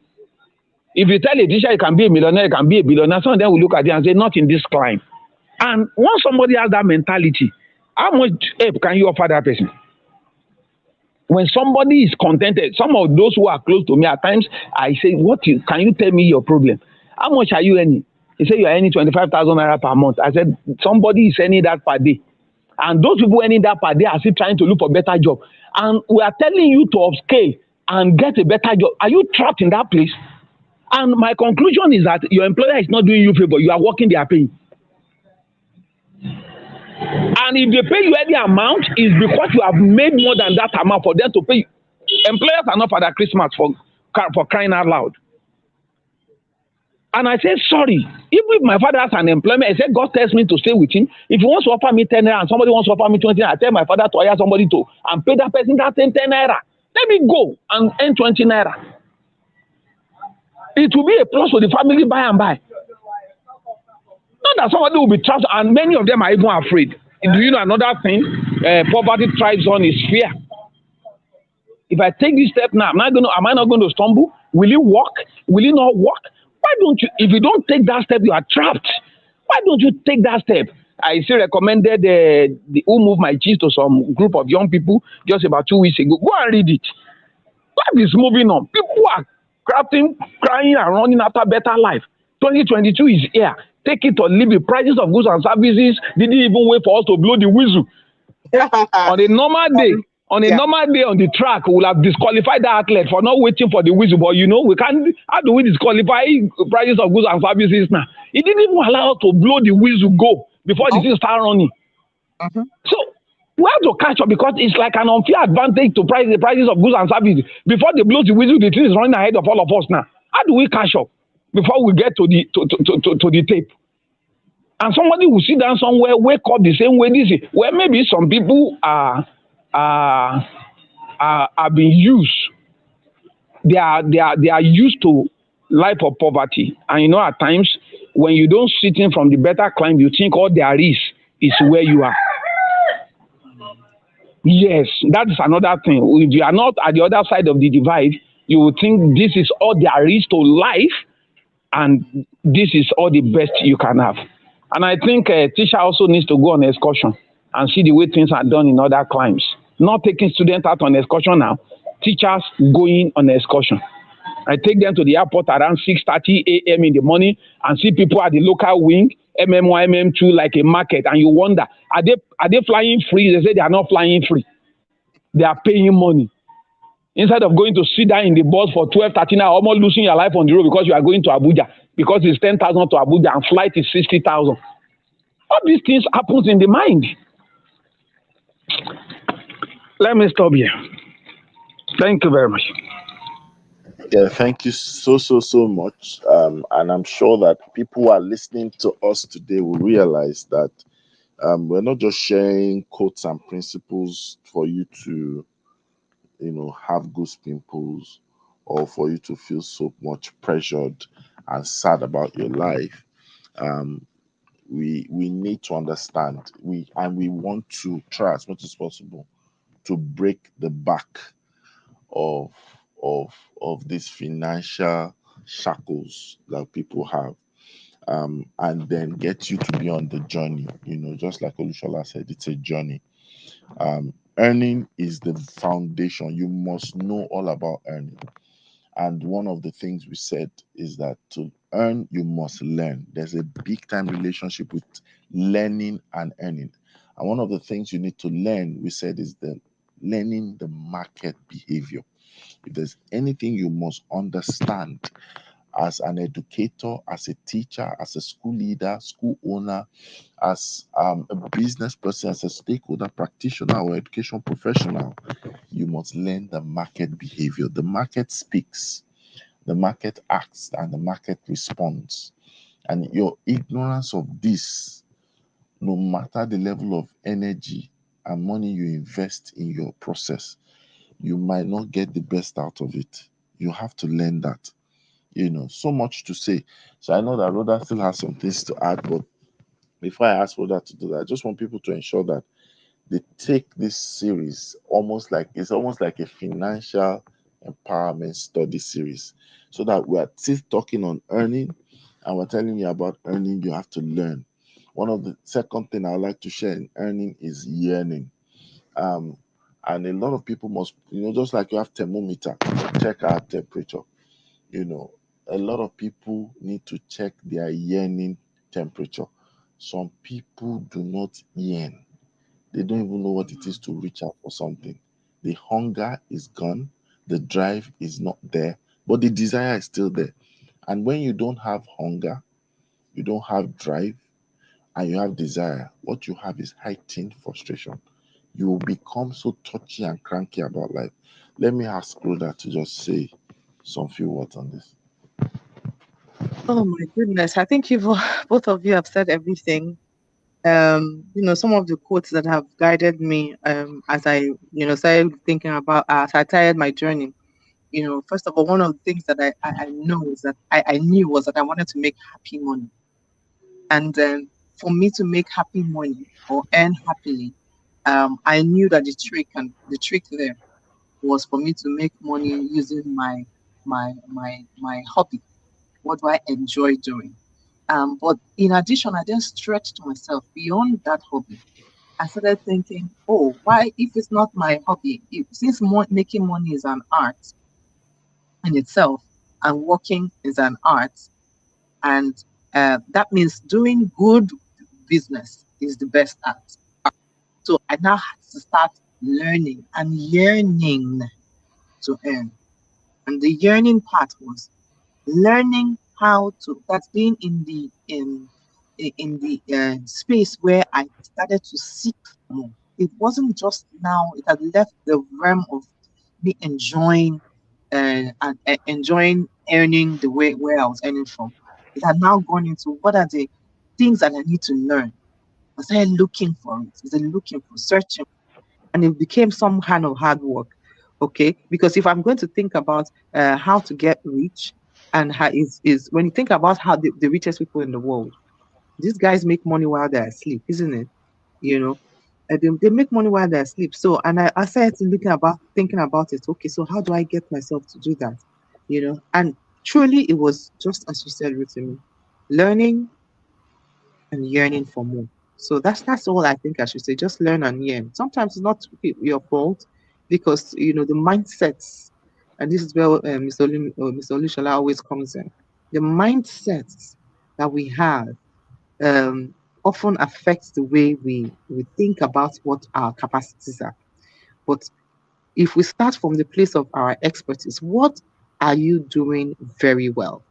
If you tell a teacher you can be a millionaire, you can be a billionaire, some of them will look at you and say, not in this climb. And once somebody has that mentality, how much help can you offer that person? When somebody is contented, some of those who are close to me at times, I say, can you tell me your problem? How much are you earning? He said, you are earning 25,000 naira per month. I said, somebody is earning that per day. And those people earning that per day are still trying to look for better job. And we are telling you to upscale and get a better job. Are you trapped in that place? And my conclusion is that your employer is not doing you a favor. You are working, they are paying. And if they pay you any amount, it's because you have made more than that amount for them to pay you. Employers are not Father Christmas for crying out loud. And I said, sorry, even if my father has an employment, I said, God tells me to stay with him. If he wants to offer me 10 naira and somebody wants to offer me 20 naira, I tell my father to hire somebody to and pay that person that 10 naira. Let me go and earn 20 naira. It will be a plus for the family by and by. Not that somebody will be trapped, and many of them are even afraid. Do you know another thing? Poverty thrives on is fear. If I take this step now, am I not going to stumble? Will it work? Will it not work? Why don't you? If you don't take that step, you are trapped. Why don't you take that step? I still recommended the Who Moved My Cheese to some group of young people just about 2 weeks ago. Go and read it. Life is moving on. People are crafting, crying, and running after better life. 2022 is here. Take it or leave it. Prices of goods and services didn't even wait for us to blow the whistle. On a normal day, on the track, we'll have disqualified that athlete for not waiting for the whistle. But we can't. How do we disqualify prices of goods and services now? It didn't even allow us to blow the whistle go before the thing start running. So we have to catch up because it's like an unfair advantage to price the prices of goods and services. Before they blow the whistle, the thing is running ahead of all of us now. How do we catch up before we get to the tape? And somebody will sit down somewhere, wake up the same way this is. Well, maybe some people are being used. They are used to life of poverty. And at times when you don't sit in from the better climb, you think all there is where you are. Yes, that is another thing. If you are not at the other side of the divide, you will think this is all there is to life, and this is all the best you can have. And I think a teacher also needs to go on excursion and see the way things are done in other climes. Not taking students out on excursion now. Teachers going on excursion. I take them to the airport around 6:30 a.m. in the morning and see people at the local wing, MM1, MM2, like a market, and you wonder, are they flying free? They say they are not flying free. They are paying money. Instead of going to sit down in the bus for 12, 13 hours, almost losing your life on the road because you are going to Abuja, because it's 10,000 to Abuja and flight is 60,000. All these things happens in the mind. Let me stop here. Thank you very much. Yeah, thank you so much. And I'm sure that people who are listening to us today will realize that we're not just sharing quotes and principles for you to, have goose pimples, or for you to feel so much pressured and sad about your life. Um, we need to understand. We want to try as much as possible to break the back of of these financial shackles that people have, and then get you to be on the journey. Just like Olushola said, it's a journey. Earning is the foundation. You must know all about earning. And one of the things we said is that to earn, you must learn. There's a big time relationship with learning and earning. And one of the things you need to learn, we said, is the learning the market behavior. If there's anything you must understand as an educator, as a teacher, as a school leader, school owner, as a business person, as a stakeholder, practitioner, or education professional, you must learn the market behavior. The market speaks, the market acts, and the market responds. And your ignorance of this, no matter the level of energy and money you invest in your process, you might not get the best out of it. You have to learn that. So much to say. So I know that Rhoda still has some things to add, but before I ask Rhoda to do that, I just want people to ensure that they take this series almost like a financial empowerment study series, so that we are still talking on earning, and we're telling you about earning. You have to learn. One of the second thing I would like to share in earning is yearning. um and a lot of people must, just like you have thermometer, check our temperature. you know a lot of people need to check their yearning temperature. Some people do not yearn. They don't even know what it is to reach out for something. The hunger is gone, the drive is not there, but the desire is still there. And when you don't have hunger, you don't have drive, and you have desire, what you have is heightened frustration. You will become so touchy and cranky about life. Let me ask Rhoda to just say some few words on this. Oh my goodness. I think you've both of you have said everything. Some of the quotes that have guided me as I, started thinking about as I started my journey. First of all, one of the things that I know is that I knew was that I wanted to make happy money. And for me to make happy money or earn happily, I knew that the trick there was for me to make money using my hobby. What do I enjoy doing? But in addition, I then stretched myself beyond that hobby. I started thinking, oh, why, if it's not my hobby, since making money is an art in itself and working is an art, and that means doing good business is the best art. So I now had to start learning and yearning to earn. And the yearning part was learning how to, that's being in the space where I started to seek more. It wasn't just now, it had left the realm of me enjoying and enjoying earning the way where I was earning from. It had now gone into what are the things that I need to learn. I started looking for it. I started looking for searching, and it became some kind of hard work. Okay, because if I'm going to think about how to get rich, and how is when you think about how the richest people in the world, these guys make money while they're asleep, isn't it? You know, they make money while they're asleep. So, and I started thinking about it. Okay, so how do I get myself to do that? And truly, it was just as you said, Rotimi, learning and yearning for more. So that's all I think I should say. Just learn and yearn. Sometimes it's not your fault because the mindsets, and this is where Mr. Olushola always comes in. The mindsets that we have um, often affects the way we think about what our capacities are. But if we start from the place of our expertise, what are you doing very well?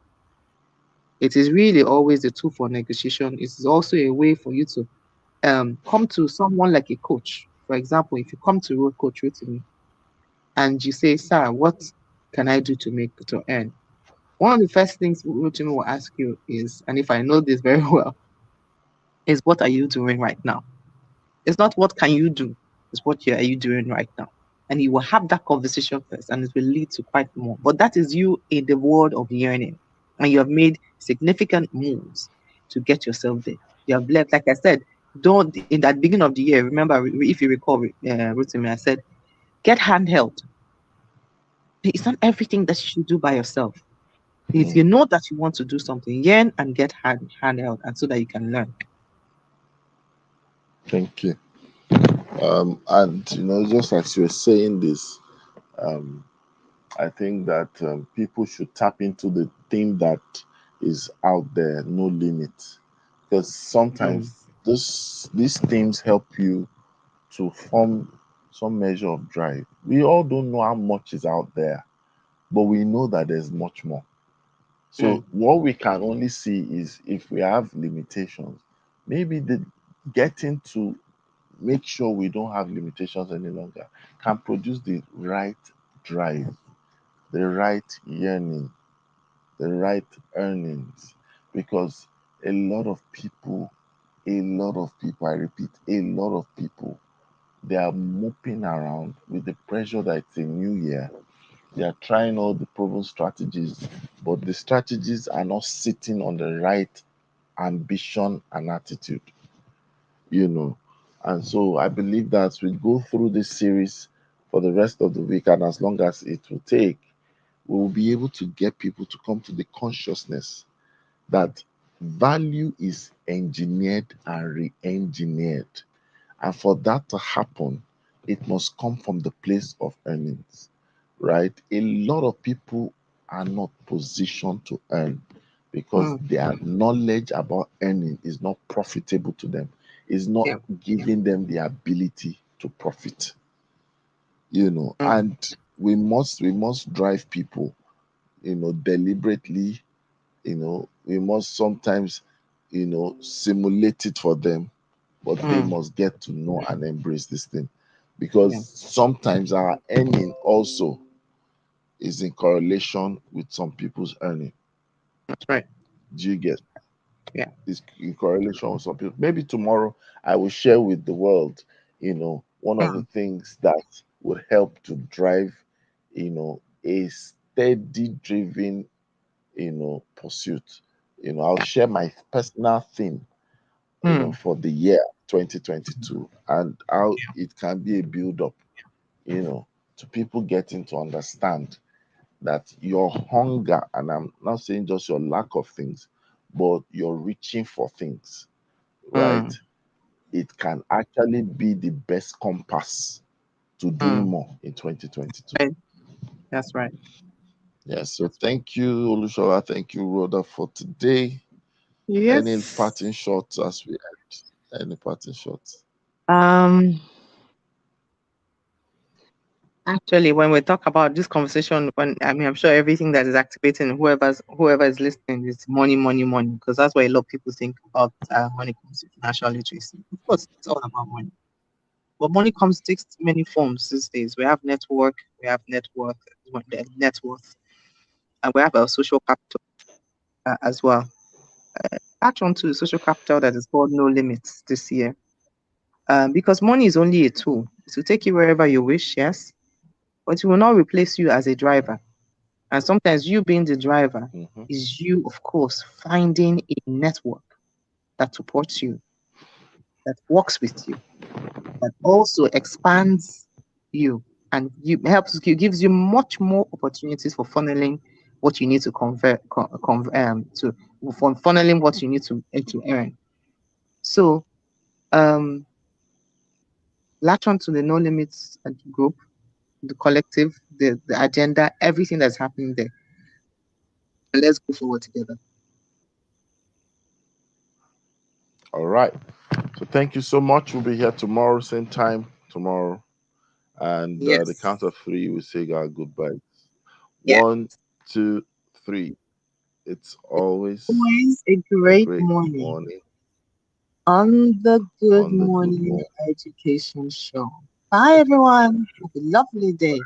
It is really always a tool for negotiation. It is also a way for you to come to someone like a coach. For example, if you come to Coach Rotimi and you say, "Sir, what can I do to earn?" One of the first things Rotimi will ask you is, and if I know this very well, is what are you doing right now? It's not what can you do, it's what are you doing right now. And you will have that conversation first, and it will lead to quite more. But that is you in the world of yearning, and you have made significant moves to get yourself there. You have left, like I said, don't in that beginning of the year. Remember, if you recall, Rotimi, I said, get handheld. It's not everything that you should do by yourself. If Mm, you know that you want to do something, yearn and get handheld, and so that you can learn. thank you. And just as you were saying this, um, I think that people should tap into the thing that is out there, no limit, because Mm. sometimes these things help you to form some measure of drive. We all don't know how much is out there, but we know that there's much more. So what we can only see is if we have limitations, maybe the getting to make sure we don't have limitations any longer can produce the right drive, the right yearning, the right earnings. Because a lot of people, I repeat, a lot of people, they are moping around with the pressure that it's a new year. They are trying all the proven strategies, but the strategies are not sitting on the right ambition and attitude, you know. And so I believe that as we go through this series for the rest of the week, and as long as it will take, we will be able to get people to come to the consciousness that value is engineered and re engineered. And for that to happen, it must come from the place of earnings, right? A lot of people are not positioned to earn because their knowledge about earning is not profitable to them, is not Yeah. giving them the ability to profit, you know. And we must drive people, deliberately, we must sometimes, simulate it for them, but they must get to know and embrace this thing, because Yeah. sometimes our earning also is in correlation with some people's earning. That's right. Do you get? Yeah. Is in correlation with some people. Maybe tomorrow I will share with the world, one of the things that would help to drive, a steady driven, pursuit. I'll share my personal thing, for the year 2022, and how it can be a build up, you know, to people getting to understand that your hunger, and I'm not saying just your lack of things, but you're reaching for things, right? It can actually be the best compass to doing more in 2022. Right. That's right. Yes, so thank you, Olushola. Thank you, Rhoda, for today. Any Yes. parting shots as we end? Any parting shots? Um, Actually, when we talk about this conversation, I'm sure everything that is activating whoever is listening is money, money, money, because that's what a lot of people think about when it comes to financial literacy. Of course, it's all about money, but money comes takes many forms these days. We have network, we have net worth, and we have our social capital as well. Add on to the social capital that is called no limits this year, because money is only a tool. It will take you wherever you wish, yes, but it will not replace you as a driver. And sometimes you being the driver Hmm. is you, of course, finding a network that supports you, that works with you, that also expands you and gives you much more opportunities for funneling what you need to for funneling what you need to earn. So um latch on to the no limits group, the collective, the agenda, everything that's happening there. And let's go forward together. All right. So thank you so much. We'll be here tomorrow, same time tomorrow. And the count Yes. of three, we say our goodbye. Yeah. One, two, three. It's always Always a a great great morning morning on the Good on the good Morning morning. Education Show. Bye, everyone. Have a lovely day.